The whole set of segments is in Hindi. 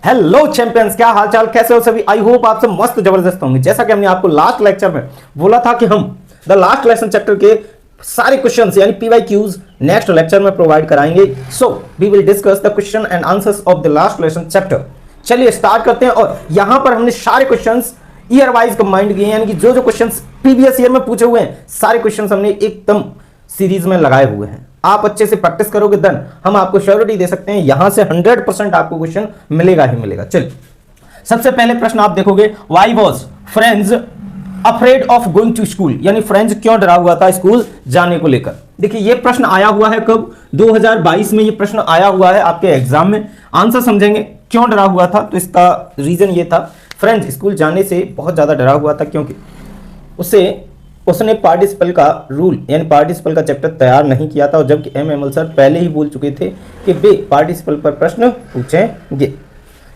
हेलो चैंपियंस, क्या हालचाल, कैसे हो सभी। आई होप आप सब मस्त जबरदस्त होंगे। जैसा कि हमने आपको लास्ट लेक्चर में बोला था कि हम द लास्ट लेसन चैप्टर के सारे क्वेश्चंस यानी पीवाईक्यूज नेक्स्ट लेक्चर में प्रोवाइड कराएंगे। So we will discuss the question and answers of the last lesson chapter. चलिए स्टार्ट करते हैं। और यहां पर हमने सारे क्वेश्चंस ईयर वाइज कंबाइंड किए, यानी कि जो जो क्वेश्चंस प्रीवियस ईयर में पूछे हुए हैं सारे क्वेश्चंस हमने एकदम सीरीज में लगाए हुए हैं। आप अच्छे से प्रैक्टिस करोगे देन हम आपको श्योरिटी दे सकते हैं यहां से 100% आपको क्वेश्चन मिलेगा ही मिलेगा। चलिए सबसे पहले प्रश्न आप देखोगे, why was Franz afraid of going to school, यानी फ्रेंड्स क्यों डरा हुआ था स्कूल जाने को लेकर। देखिए ये प्रश्न आया हुआ है कब, 2022 में ये प्रश्न आया हुआ है आपके एग्जाम में। आंसर समझेंगे क्यों डरा हुआ था, तो इसका रीजन ये था, फ्रेंड्स स्कूल जाने से बहुत ज्यादा डरा हुआ था क्योंकि उसने पार्टिसिपल का रूल यानी पार्टिसिपल का चैप्टर तैयार नहीं किया था, और जबकि एम सर पहले ही बोल चुके थे कि वे पार्टिसिपल पर प्रश्न पूछेंगे।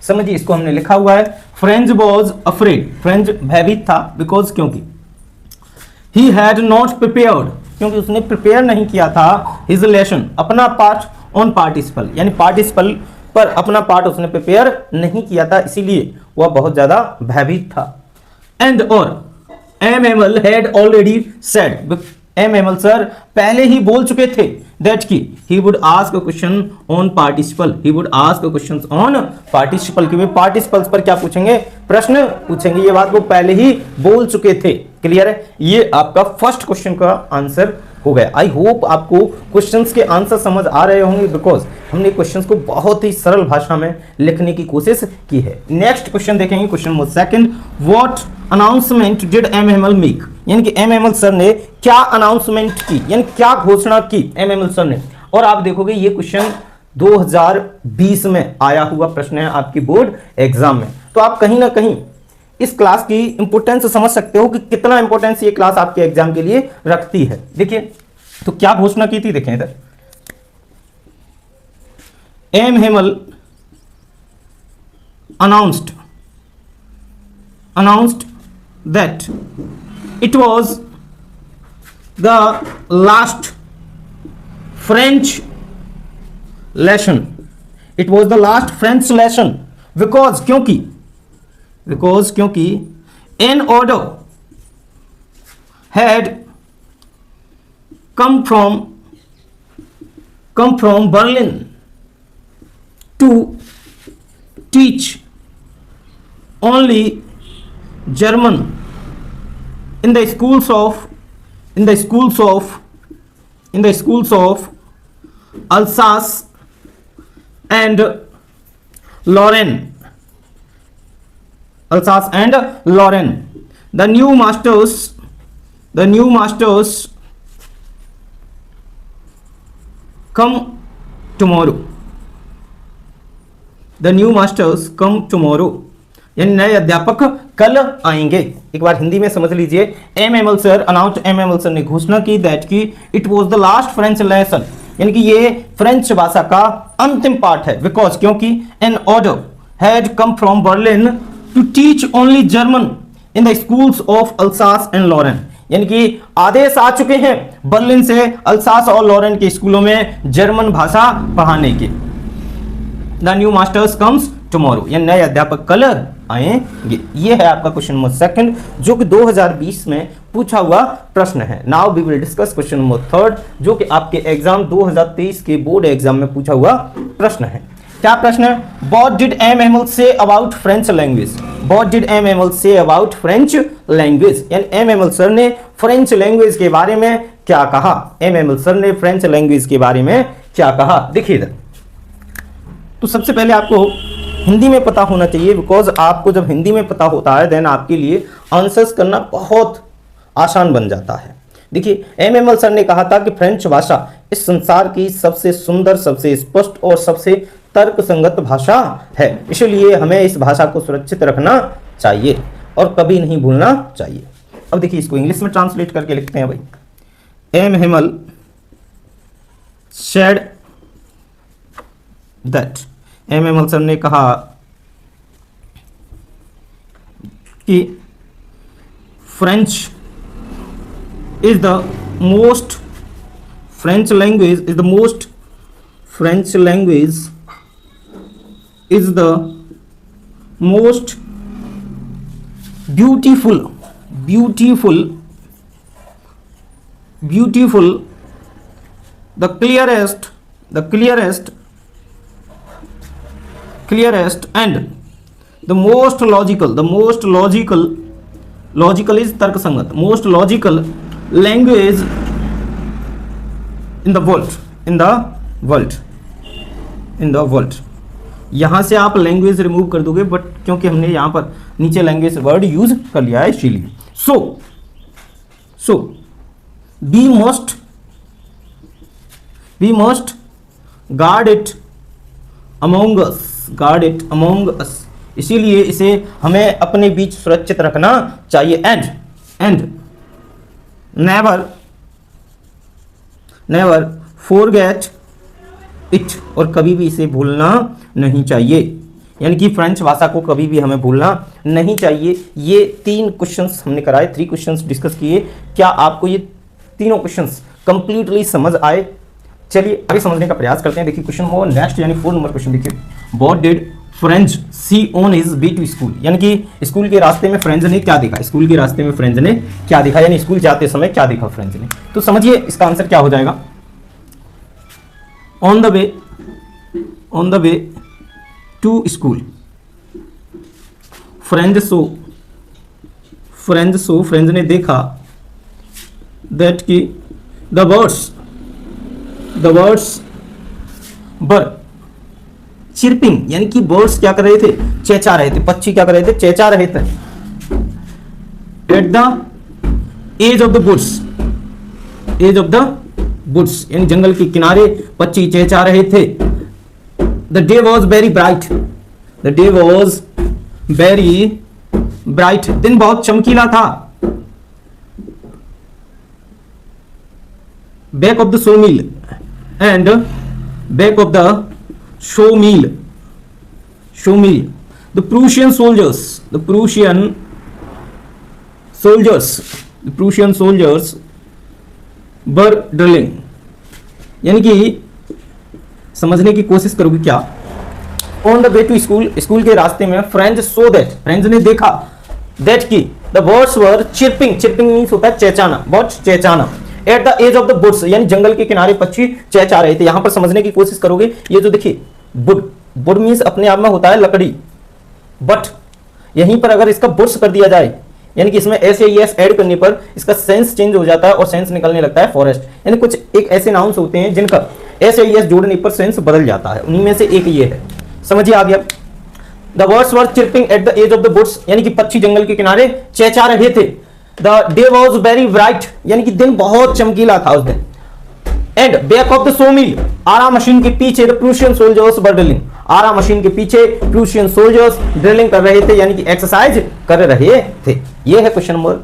समझिए इसको हमने लिखा हुआ है, फ्रेंड्स वाज अफ्रेड, फ्रेंड्स भयभीत था, बिकॉज क्योंकि ही हैड नॉट प्रिपेयर्ड, क्योंकि उसने प्रिपेयर नहीं किया था हिज लेसन, अपना पार्ट ऑन पार्टिसिपल, यानी पार्टिसिपल पर अपना पार्ट उसने प्रिपेयर नहीं किया था, इसीलिए वह बहुत ज्यादा भयभीत था। एंड और MML had already said, MML sir पहले ही बोल चुके थे दैट की he would ask a question on participle, he would ask a question on participle, कि वे पार्टिसिपल्स पर क्या पूछेंगे, प्रश्न पूछेंगे। ये बात वो पहले ही बोल चुके थे। क्लियर है, ये आपका फर्स्ट क्वेश्चन का आंसर हो गया। आई होप आपको क्वेश्चंस के आंसर समझ आ रहे होंगे, बिकॉज हमने क्वेश्चंस को बहुत ही सरल भाषा में लिखने की कोशिश की है। नेक्स्ट क्वेश्चन देखेंगे, question number second, what announcement did MML make, यानी कि एमएमएल सर ने क्या अनाउंसमेंट की, यानी क्या घोषणा की एमएमएल सर ने। और आप देखोगे ये क्वेश्चन 2020 में आया हुआ प्रश्न है आपकी बोर्ड एग्जाम में, तो आप कहीं ना कहीं इस क्लास की इंपोर्टेंस समझ सकते हो कि कितना इंपोर्टेंस ये क्लास आपके एग्जाम के लिए रखती है। देखिए तो क्या घोषणा की थी, देखें इधर, MML announced that it was the last French lesson. It was the last French lesson because क्योंकि an order had come from Berlin to teach only German in the schools of Alsace and Lorraine. The new masters come tomorrow. यानी नए अध्यापक कल आएंगे। एक बार हिंदी में समझ लीजिए, एमएमएल सर ने घोषणा की दैट की it was the last French lesson, यानी कि ये फ्रेंच भाषा का अंतिम पाठ है, बिकॉज क्योंकि an order had come from Berlin to teach only German in the schools of Alsace and Lorraine, यानी कि आदेश आ चुके हैं बर्लिन से अल्सास और लॉरेन के स्कूलों में जर्मन भाषा पढ़ाने के। The new masters comes tomorrow, यानी नए अध्यापक कल आएंगे। ये है आपका क्वेश्चन नंबर सेकंड, जो कि 2020 में पूछा हुआ प्रश्न है। Now we will discuss question number third, जो कि आपके एग्जाम 2023 के बोर्ड एग्जाम में पूछा हुआ प्रश्न है। क्या प्रश्न है, what did MML say about French language, what did MML say about French language, यानी एमएमएल सर ने फ्रेंच लैंग्वेज के बारे में क्या कहा, एमएमएल सर ने फ्रेंच लैंग्वेज के बारे में क्या कहा। देखिए इधर, तो सबसे पहले आपको हिंदी में पता होना चाहिए, बिकॉज आपको जब हिंदी में पता होता है देन आपके लिए आंसर्स करना बहुत आसान बन जाता है। देखिए एमएमएल सर ने कहा था कि फ्रेंच भाषा इस संसार की सबसे सुंदर, सबसे स्पष्ट और सबसे तर्कसंगत भाषा है, इसलिए हमें इस भाषा को सुरक्षित रखना चाहिए और कभी नहीं भूलना चाहिए। अब देखिए इसको इंग्लिश में ट्रांसलेट करके लिखते हैं भाई। MML said that, MML sir ने कहा कि French is the most French language is the most French language is the most beautiful beautiful beautiful the clearest and the most logical is तर्कसंगत, most logical language in the world. यहां से आप लैंग्वेज रिमूव कर दोगे, बट क्योंकि हमने यहां पर नीचे लैंग्वेज वर्ड यूज कर लिया है इसीलिए। सो we must guard it among us, इसीलिए इसे हमें अपने बीच सुरक्षित रखना चाहिए। एंड नेवर forget it, और कभी भी इसे भूलना नहीं चाहिए, यानी कि फ्रेंच भाषा को कभी भी हमें भूलना नहीं चाहिए। ये 3 क्वेश्चंस हमने कराए, 3 क्वेश्चंस डिस्कस किए। क्या आपको ये तीनों क्वेश्चंस कंप्लीटली समझ आए? चलिए आगे समझने का प्रयास करते हैं। देखिए क्वेश्चन हो नेक्स्ट, यानी 4 नंबर क्वेश्चन देखिए। What did Franz see on his way to school, यानी कि स्कूल के रास्ते में फ्रेंच ने क्या देखा, स्कूल के रास्ते में फ्रेंच ने क्या देखा, यानी स्कूल जाते समय क्या देखा फ्रेंच ने। तो समझिए इसका आंसर क्या हो जाएगा। On the way to school Franz ने देखा दैट की द वर्ड्स बर चिरपिंग, यानी कि बर्ड्स क्या कर रहे थे, चेंचा रहे थे, पक्षी क्या कर रहे थे, चेंचा रहे थे। At the edge of the woods, यानी जंगल के किनारे पक्षी चेंचा रहे थे। The day was very bright, दिन बहुत चमकीला था। Back of the saw mill and back of the show mill the Prussian soldiers were drilling, यानी कि समझने की कोशिश करोगे क्या। On the way to school के रास्ते में फ्रेंच ने देखा दैट की the birds were chirping means होता है चेंचाना, बर्ड्स चेंचाना। At the edge of the woods, यानी जंगल के किनारे पक्षी चहचहा रहे थे। यहां पर समझने की कोशिश करोगे, ये जो देखिए वुड मीन्स अपने आप में होता है लकड़ी, बट यहीं पर अगर इसका वुड्स कर दिया जाए, यानी कि इसमें एस या एस ऐड करने पर इसका सेंस चेंज हो जाता है और सेंस निकलने लगता है फॉरेस्ट। यानी कुछ एक ऐसे नाउन्स होते हैं जिनका एस या एस जोड़ने पर सेंस बदल जाता है, उन्हीं में से एक ये है। समझिए आ गया। The birds were chirping at the edge of the woods, यानी कि पक्षी जंगल के किनारे चहचहा रहे थे। The day was very bright, यानी कि दिन बहुत चमकीला था उस दिन। And back of the saw mill, आरा मशीन के पीछे the Prussian soldiers were drilling, आरा मशीन के पीछे प्रूशियन सोल्जर्स ड्रिलिंग कर रहे थे, यानी कि एक्सरसाइज कर रहे थे। ये है क्वेश्चन नंबर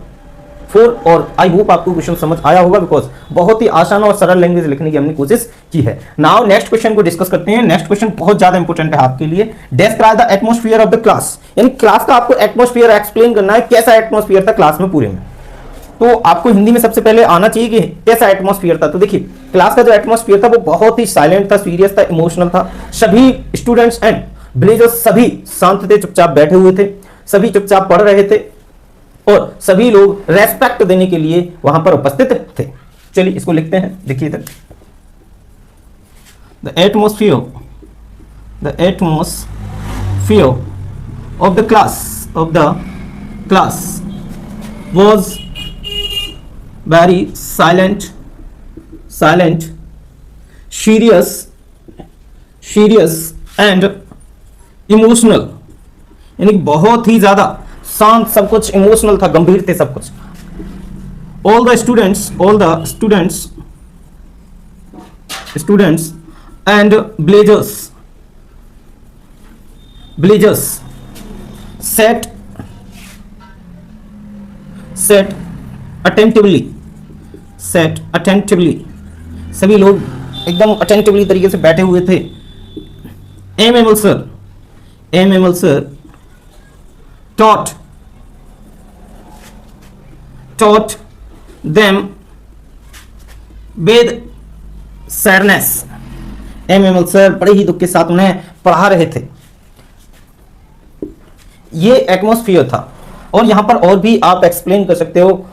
4 और आई होप आपको क्वेश्चन समझ आया होगा, बिकॉज बहुत ही आसान और सरल लैंग्वेज लिखने की हमने कोशिश की है। नाउ नेक्स्ट क्वेश्चन को डिस्कस करते हैं। नेक्स्ट क्वेश्चन बहुत ज्यादा इंपॉर्टेंट है आपके लिए। Describe the atmosphere of the class, यानी क्लास का आपको एटमॉस्फेयर एक्सप्लेन करना है, कैसा एटमॉस्फेयर था क्लास में पूरे में। तो आपको हिंदी में सबसे पहले आना चाहिए कि कैसा एटमॉस्फेयर था। तो देखिए क्लास का जो एटमॉस्फेयर था वो बहुत ही साइलेंट था, सीरियस था, इमोशनल था। सभी स्टूडेंट्स एंड विलेजर्स सभी शांत थे, चुपचाप बैठे हुए थे, सभी चुपचाप पढ़ रहे थे और सभी लोग रेस्पेक्ट देने के लिए वहां पर उपस्थित थे। चलिए इसको लिखते हैं, देखिए इधर। The atmosphere of the class was very silent, serious and emotional, यानी बहुत ही ज्यादा शांत, सब कुछ इमोशनल था, गंभीर थे सब कुछ। all the students and villagers sat attentively, सभी लोग एकदम अटेंटिवली तरीके से बैठे हुए थे। MML sir taught them with sadness, MML sir बड़े ही दुख के साथ उन्हें पढ़ा रहे थे। ये एटमॉस्फेयर था। और यहाँ पर और भी आप एक्सप्लेन कर सकते हो,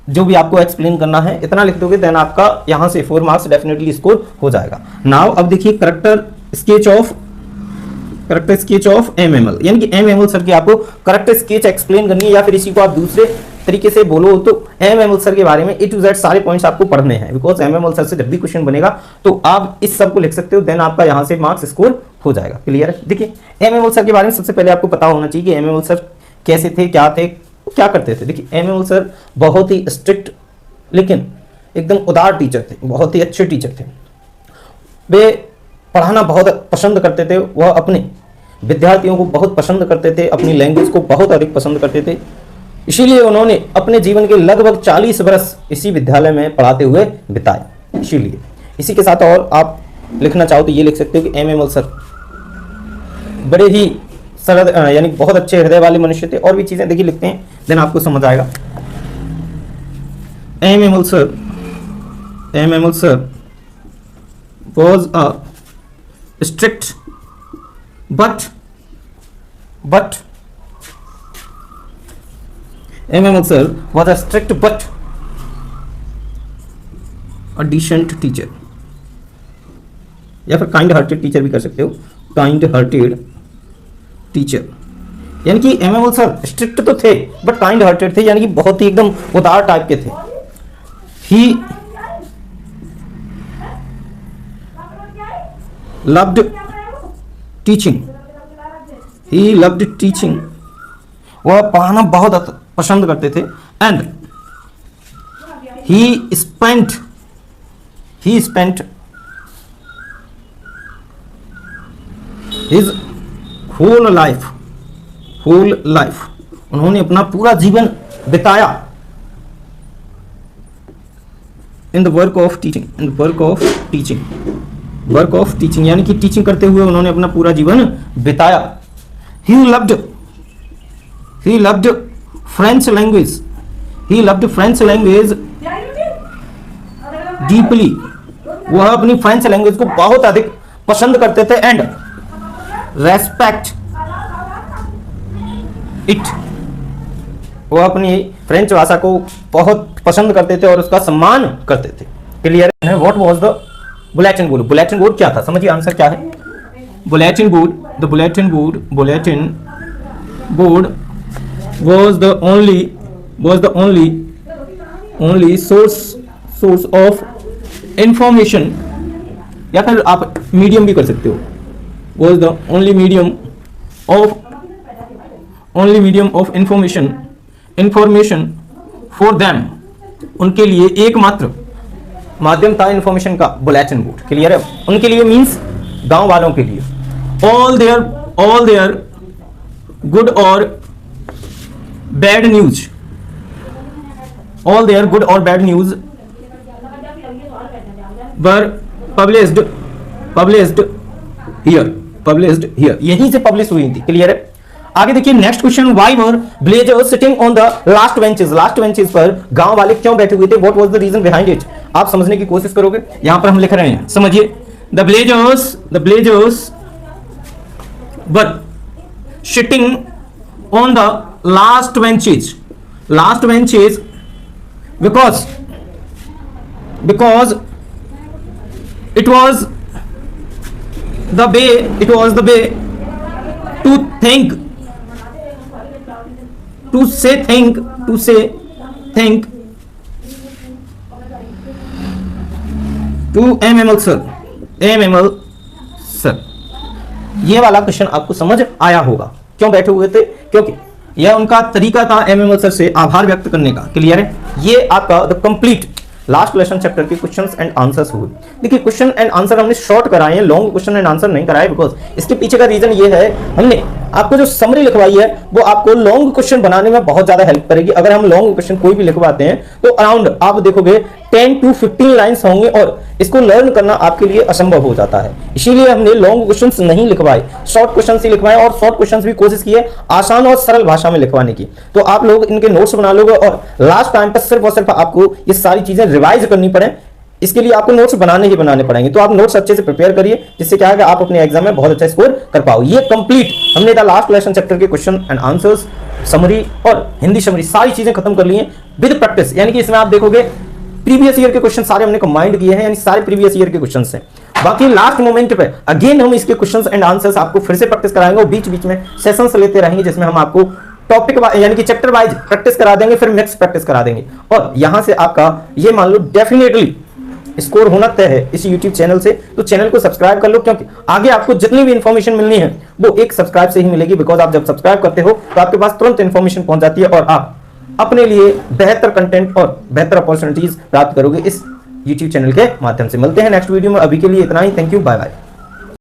जो भी आपको एक्सप्लेन करना है इतना लिख दोगे, देन आपका यहाँ से 4 मार्क्स डेफिनेटली स्कोर हो जाएगा। नाउ अब देखिए करेक्टर स्केच ऑफ एमएमएल, यानी कि एमएमएल सर की आपको करेक्टर स्केच एक्सप्लेन करनी है, या फिर इसी को आप दूसरे तरीके से बोलो तो एमएमएल सर के बारे में A to Z सारे पॉइंट्स आपको पढ़ने हैं, बिकॉज एमएमएल सर से जब भी क्वेश्चन बनेगा तो आप इस सब को लिख सकते हो, देन आपका यहाँ से मार्क्स स्कोर हो जाएगा। क्लियर है? देखिए एमएमएल सर के बारे में सबसे पहले आपको पता होना चाहिए कि एमएमएल सर कैसे थे, क्या करते थे। देखिए एमएमएल सर बहुत ही स्ट्रिक्ट लेकिन एकदम उदार टीचर थे, बहुत ही अच्छे टीचर थे। वे पढ़ाना बहुत पसंद करते थे, वह अपने विद्यार्थियों को बहुत पसंद करते थे, अपनी लैंग्वेज को बहुत अधिक पसंद करते थे। इसीलिए उन्होंने अपने जीवन के लगभग 40 वर्ष इसी विद्यालय में पढ़ाते हुए बिताए। इसीलिए इसी के साथ और आप लिखना चाहो तो ये लिख सकते हो कि एमएमएल सर बड़े ही सरल यानी बहुत अच्छे हृदय वाले मनुष्य थे। और भी चीजें देखिए लिखते हैं, देन आपको समझ आएगा। MML sir was a strict but MML sir was a strict but a decent teacher, या फिर काइंड हार्टेड टीचर भी कर सकते हो, काइंड हार्टेड टीचर। यानी कि एमएमएल सर स्ट्रिक्ट तो थे बट काइंड हार्टेड थे, यानी कि बहुत ही एकदम उदार टाइप के थे। ही loved teaching, वह पढ़ाना बहुत पसंद करते थे। And he spent his whole life उन्होंने अपना पूरा जीवन बिताया in the work of teaching, यानी कि टीचिंग करते हुए उन्होंने अपना पूरा जीवन बिताया। He loved French language deeply, वह अपनी फ्रेंच लैंग्वेज को बहुत अधिक पसंद करते थे। एंड रेस्पेक्ट इट, वह अपनी फ्रेंच भाषा को बहुत पसंद करते थे और उसका सम्मान करते थे। क्लियर है? What was the bulletin board? Bulletin board क्या था? समझिए आंसर क्या है। Bulletin board was the only source of information, या फिर आप मीडियम भी कर सकते हो। was the only medium of information for them, उनके लिए एकमात्र माध्यम था इन्फॉर्मेशन का बुलेटिन बोर्ड। क्लियर है? उनके लिए मींस गांव वालों के लिए। all their good or bad news were published here, यहीं से पब्लिश हुई थी। क्लियर है? आगे देखिए next question, why were villagers sitting on the last benches पर गांव वाले क्यों बैठे हुए थे? What was the reason behind it? आप समझने की कोशिश करोगे, यहां पर हम लिख रहे हैं, समझिए। The villagers were sitting on the last benches because it was the way to say thank to MML sir. ये वाला क्वेश्चन आपको समझ आया होगा, क्यों बैठे हुए थे? क्योंकि यह उनका तरीका था एमएमएल सर से आभार व्यक्त करने का। क्लियर है? ये आपका the complete last lesson chapter के क्वेश्चंस एंड आंसर्स हुए। देखिए क्वेश्चन एंड आंसर हमने शॉर्ट कराए हैं, लॉन्ग क्वेश्चन एंड आंसर नहीं कराए, बिकॉज इसके पीछे का रीजन ये है, हमने आपको जो समरी लिखवाई है वो आपको लॉन्ग क्वेश्चन बनाने में बहुत ज्यादा हेल्प करेगी। अगर हम लॉन्ग क्वेश्चन कोई भी लिखवाते हैं तो अराउंड आप देखोगे 10 to 15 लाइन्स होंगे और इसको लर्न करना आपके लिए असंभव हो जाता है। इसीलिए हमने लॉन्ग क्वेश्चंस नहीं लिखवाए, शॉर्ट क्वेश्चंस ही लिखवाए, और शॉर्ट क्वेश्चंस भी कोशिश की है आसान और सरल भाषा में लिखवाने की। तो आप लोग इनके नोट्स बना लोगे और लास्ट टाइम पर सिर्फ और सिर्फ आपको ये सारी चीजें रिवाइज करनी पड़े, इसके लिए आपको नोट्स बनाने ही बनाने पड़ेंगे। तो आप नोट्स अच्छे से प्रिपेयर करिए, जिससे क्या है कि आप अपने एग्जाम में बहुत अच्छा स्कोर कर पाओ। ये कंप्लीट हमने द लास्ट लेसन चैप्टर के क्वेश्चन एंड आंसर्स, समरी और हिंदी समरी सारी चीजें खत्म कर ली हैं विद प्रैक्टिस। यानी कि इसमें आप देखोगे प्रीवियस ईयर के क्वेश्चन सारे हमने कंबाइंड किए हैं, यानी सारे प्रीवियस ईयर के क्वेश्चन हैं। बाकी लास्ट मोमेंट पे अगेन हम इसके क्वेश्चंस एंड आंसर्स आपको फिर से प्रैक्टिस कराएंगे और बीच बीच में सेशंस लेते रहेंगे, जिसमें हम आपको टॉपिक यानी कि चैप्टर वाइज प्रैक्टिस करा देंगे, फिर नेक्स्ट प्रैक्टिस करा देंगे। और यहां से आपका ये मान लो डेफिनेटली स्कोर होना तय है इस YouTube चैनल से। तो चैनल को सब्सक्राइब कर लो, क्योंकि आगे आपको जितनी भी इंफॉर्मेशन मिलनी है वो एक सब्सक्राइब से ही मिलेगी। बिकॉज आप जब सब्सक्राइब करते हो तो आपके पास तुरंत इंफॉर्मेशन पहुंच जाती है और आप अपने लिए बेहतर कंटेंट और बेहतर अपॉर्चुनिटीज प्राप्त करोगे इस YouTube चैनल के माध्यम से। मिलते हैं नेक्स्ट वीडियो में, अभी के लिए इतना ही। Thank you, bye bye.